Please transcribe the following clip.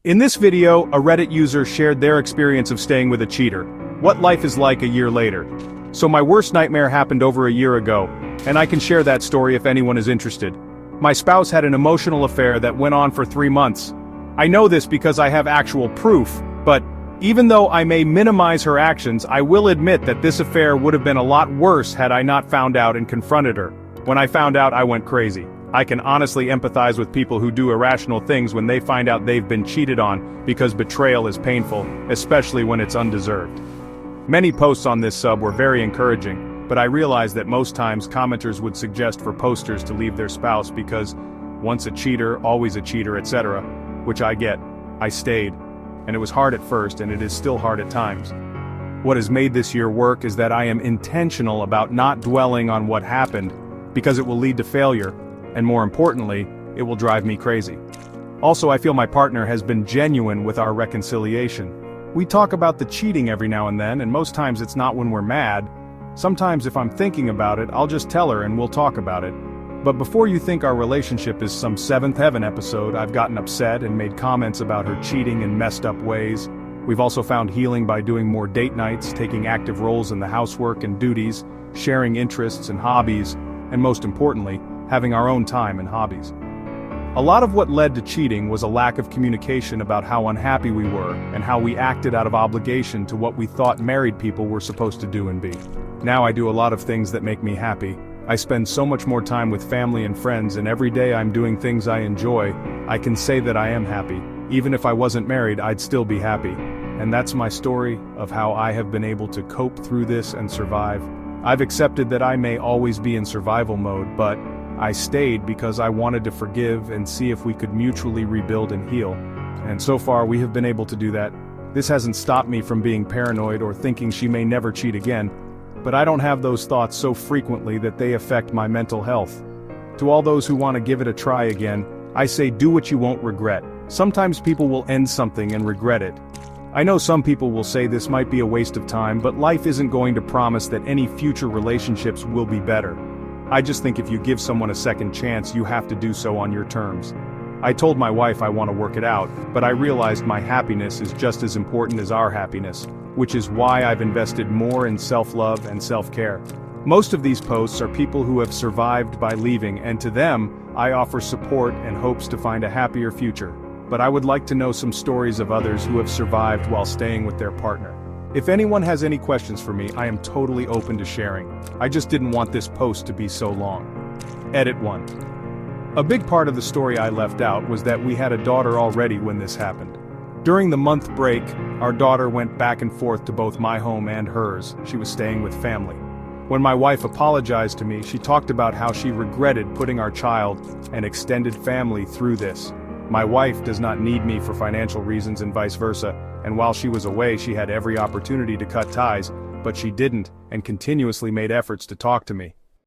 In this video, a Reddit user shared their experience of staying with a cheater. What life is like a year later. So my worst nightmare happened over a year ago, and I can share that story if anyone is interested. My spouse had an emotional affair that went on for 3 months. I know this because I have actual proof, but even though I may minimize her actions, I will admit that this affair would have been a lot worse had I not found out and confronted her. When I found out, I went crazy. I can honestly empathize with people who do irrational things when they find out they've been cheated on, because betrayal is painful, especially when it's undeserved. Many posts on this sub were very encouraging, but I realized that most times commenters would suggest for posters to leave their spouse because once a cheater, always a cheater, etc., which I get. I stayed, and it was hard at first and it is still hard at times. What has made this year work is that I am intentional about not dwelling on what happened, because it will lead to failure. And more importantly, it will drive me crazy. Also, I feel my partner has been genuine with our reconciliation. We talk about the cheating every now and then, and most times it's not when we're mad. Sometimes if I'm thinking about it, I'll just tell her and we'll talk about it. But before you think our relationship is some Seventh Heaven episode, I've gotten upset and made comments about her cheating in messed up ways. We've also found healing by doing more date nights, taking active roles in the housework and duties, sharing interests and hobbies, and most importantly, having our own time and hobbies. A lot of what led to cheating was a lack of communication about how unhappy we were and how we acted out of obligation to what we thought married people were supposed to do and be. Now I do a lot of things that make me happy. I spend so much more time with family and friends, and every day I'm doing things I enjoy. I can say that I am happy. Even if I wasn't married, I'd still be happy. And that's my story of how I have been able to cope through this and survive. I've accepted that I may always be in survival mode, but I stayed because I wanted to forgive and see if we could mutually rebuild and heal. And so far we have been able to do that. This hasn't stopped me from being paranoid or thinking she may never cheat again, but I don't have those thoughts so frequently that they affect my mental health. To all those who want to give it a try again, I say do what you won't regret. Sometimes people will end something and regret it. I know some people will say this might be a waste of time, but life isn't going to promise that any future relationships will be better. I just think if you give someone a second chance, you have to do so on your terms. I told my wife I want to work it out, but I realized my happiness is just as important as our happiness, which is why I've invested more in self-love and self-care. Most of these posts are people who have survived by leaving, and to them, I offer support and hopes to find a happier future. But I would like to know some stories of others who have survived while staying with their partner. If anyone has any questions for me, I am totally open to sharing. I just didn't want this post to be so long. Edit 1. A big part of the story I left out was that we had a daughter already when this happened. During the month break, our daughter went back and forth to both my home and hers. She was staying with family. When my wife apologized to me, she talked about how she regretted putting our child and extended family through this. My wife does not need me for financial reasons and vice versa, and while she was away she had every opportunity to cut ties, but she didn't and continuously made efforts to talk to me.